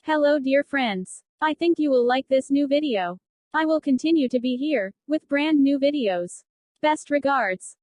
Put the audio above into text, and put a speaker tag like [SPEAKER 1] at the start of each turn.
[SPEAKER 1] Hello dear friends. I think you will like this new video. I will continue to be here, with brand new videos. Best regards.